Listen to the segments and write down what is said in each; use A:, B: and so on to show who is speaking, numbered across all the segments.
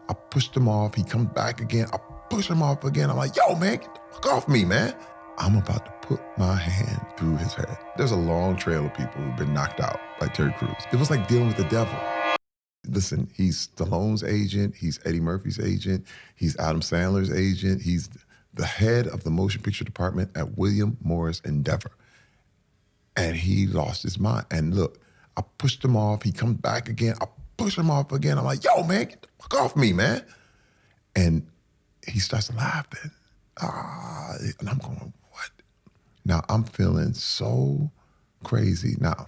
A: I pushed him off. He comes back again. I push him off again. I'm like, yo, man, get the fuck off me, man. I'm about to put my hand through his head. There's a long trail of people who've been knocked out by Terry Crews. It was like dealing with the devil. Listen, he's Stallone's agent. He's Eddie Murphy's agent. He's Adam Sandler's agent. He's the head of the motion picture department at William Morris Endeavor. And he lost his mind. And look, I pushed him off. He comes back again. I push him off again. I'm like, yo, man, get the fuck off me, man. And he starts laughing. And I'm going, what? Now, I'm feeling so crazy. Now,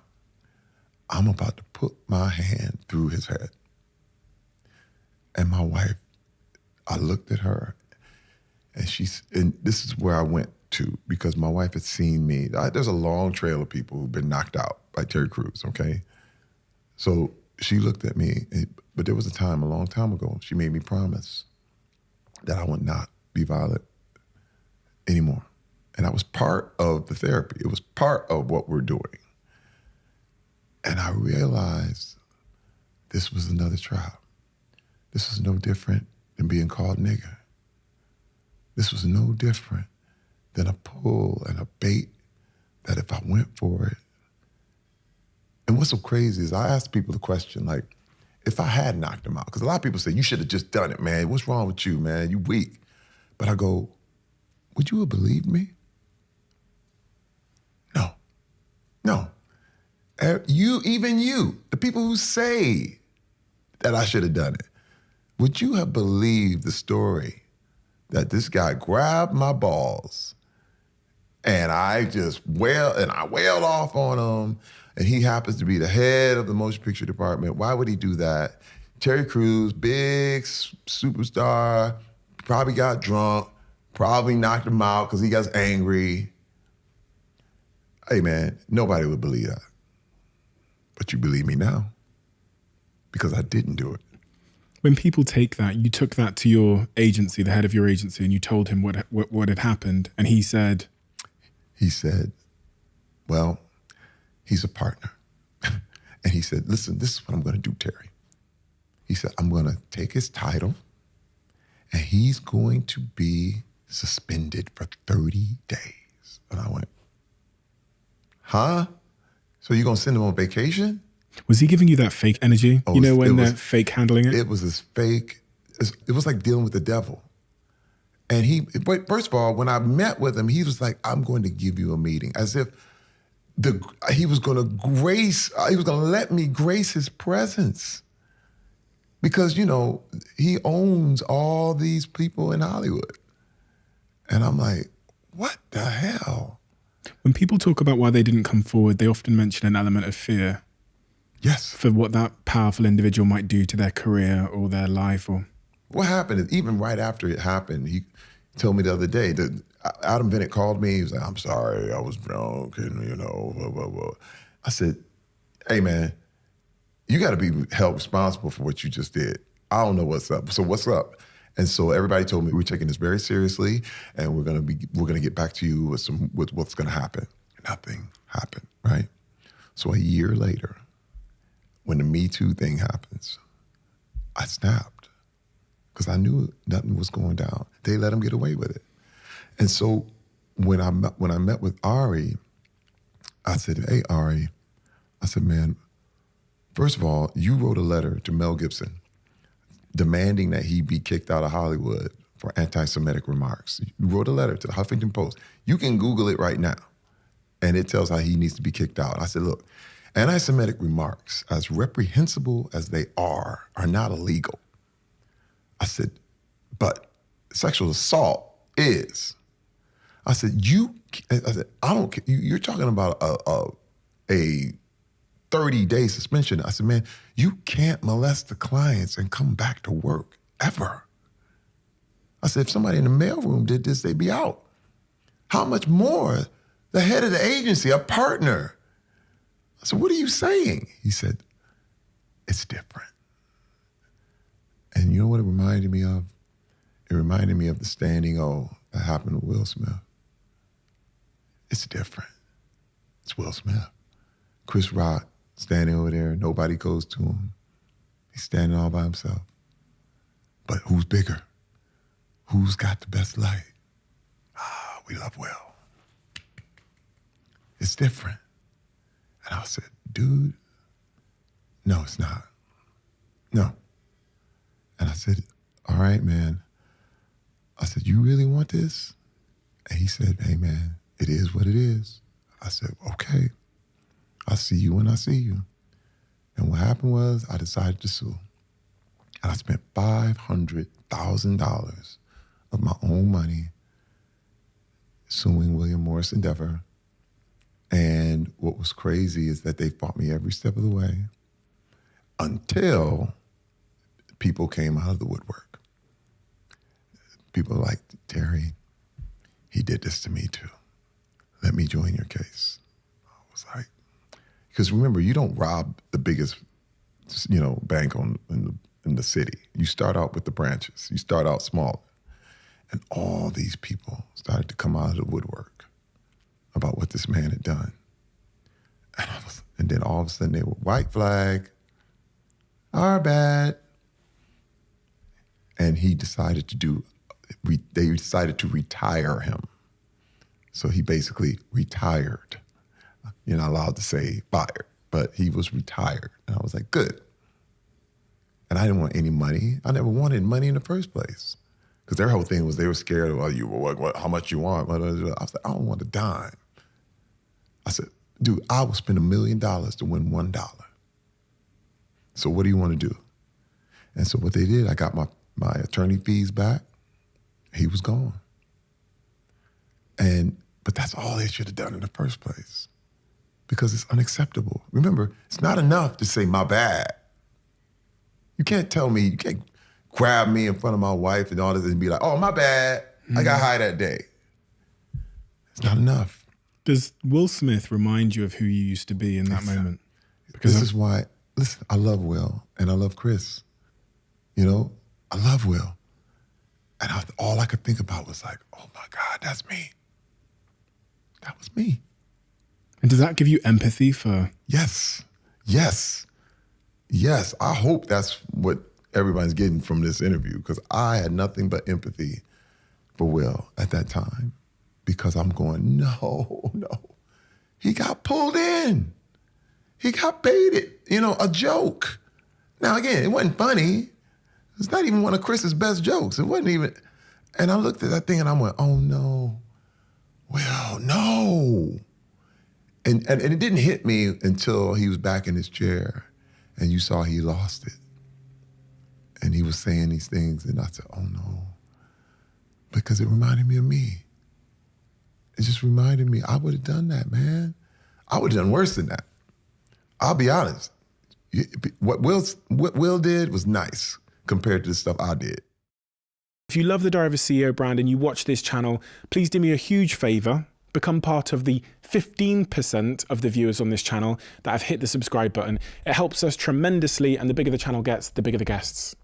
A: I'm about to put my hand through his head. And my wife, I looked at her, and this is where I went to, because my wife had seen me. There's a long trail of people who've been knocked out by Terry Crews, okay? So she looked at me, but there was a time, a long time ago, she made me promise that I would not be violent anymore. And that was part of the therapy. It was part of what we're doing. And I realized this was another trap. This was no different than being called nigger. This was no different than a pull and a bait that if I went for it. And what's so crazy is I asked people the question, like, if I had knocked him out, because a lot of people say, you should have just done it, man. What's wrong with you, man? You weak. But I go, would you have believed me? No. Even you, the people who say that I should have done it, would you have believed the story that this guy grabbed my balls and I wailed off on him, and he happens to be the head of the motion picture department? Why would he do that? Terry Crews, big superstar, probably got drunk, probably knocked him out because he got angry. Hey man, nobody would believe that. But you believe me now because I didn't do it.
B: When people take that, you took that to your agency, the head of your agency, and you told him what had happened, and he said?
A: He said, well, he's a partner. And he said, listen, this is what I'm gonna do, Terry. He said, I'm gonna take his title and he's going to be suspended for 30 days. And I went, huh? So you're gonna send him on vacation?
B: Was he giving you that fake energy? Oh, when they're fake handling it?
A: It was as fake. It was like dealing with the devil. And first of all, when I met with him, he was like, I'm going to give you a meeting. As if he was gonna let me grace his presence. Because, he owns all these people in Hollywood. And I'm like, what the hell?
B: When people talk about why they didn't come forward, they often mention an element of fear.
A: Yes.
B: For what that powerful individual might do to their career or their life. Or
A: what happened is, even right after it happened, he told me the other day that Adam Bennett called me. He was like, I'm sorry, I was drunk, and blah, blah, blah. I said, hey man, you gotta be held responsible for what you just did. I don't know what's up. So what's up? And so everybody told me we're taking this very seriously, and we're gonna get back to you with what's gonna happen. Nothing happened, right? So a year later, when the Me Too thing happens, I snapped because I knew nothing was going down. They let him get away with it. And so when I met with Ari, I said, hey, Ari, I said, man, first of all, you wrote a letter to Mel Gibson demanding that he be kicked out of Hollywood for anti-Semitic remarks. You wrote a letter to the Huffington Post. You can Google it right now, and it tells how he needs to be kicked out. I said, look, anti-Semitic remarks, as reprehensible as they are not illegal. I said, but sexual assault is. I said, I don't care. You're talking about a 30-day suspension. I said, man, you can't molest the clients and come back to work ever. I said, if somebody in the mailroom did this, they'd be out. How much more the head of the agency, a partner? I said, what are you saying? He said, it's different. And you know what it reminded me of? It reminded me of the standing O that happened with Will Smith. It's different. It's Will Smith. Chris Rock standing over there, nobody goes to him. He's standing all by himself. But who's bigger? Who's got the best light? We love Will. It's different. And I said, dude, no, it's not. No. And I said, all right, man. I said, you really want this? And he said, hey, man, it is what it is. I said, okay. I'll see you when I see you. And what happened was I decided to sue. And I spent $500,000 of my own money suing William Morris Endeavor. And what was crazy is that they fought me every step of the way until people came out of the woodwork. People like, Terry, he did this to me too. Let me join your case. I was like, because remember, you don't rob the biggest, bank in the city. You start out with the branches. You start out small. And all these people started to come out of the woodwork about what this man had done. And then all of a sudden they were white flag, our bad. And he decided they decided to retire him. So he basically retired. You're not allowed to say fired, but he was retired. And I was like, good. And I didn't want any money. I never wanted money in the first place. Because their whole thing was they were scared of, how much you want? I was like, I don't want a dime. I said, dude, I will spend $1 million to win $1. So what do you want to do? And so what they did, I got my attorney fees back. He was gone. But that's all they should have done in the first place. Because it's unacceptable. Remember, it's not enough to say, my bad. You can't grab me in front of my wife and all this and be like, oh, my bad. I got high that day. It's not enough.
B: Does Will Smith remind you of who you used to be in that moment?
A: Because this is why, listen, I love Will and I love Chris. I love Will. And all I could think about was like, oh my God, that's me. That was me.
B: And does that give you empathy for?
A: Yes. I hope that's what everybody's getting from this interview, because I had nothing but empathy for Will at that time, because I'm going, no. He got pulled in. He got baited, a joke. Now, again, it wasn't funny. It's not even one of Chris's best jokes. It wasn't even, and I looked at that thing and I went, oh no, Will, no. And it didn't hit me until he was back in his chair and you saw he lost it. And he was saying these things and I said, oh no. Because it reminded me of me. It just reminded me, I would have done that, man. I would have done worse than that. I'll be honest. What Will did was nice compared to the stuff I did.
B: If you love the Diary of a CEO brand and you watch this channel, please do me a huge favor. Become part of the 15% of the viewers on this channel that have hit the subscribe button. It helps us tremendously, and the bigger the channel gets, the bigger the guests.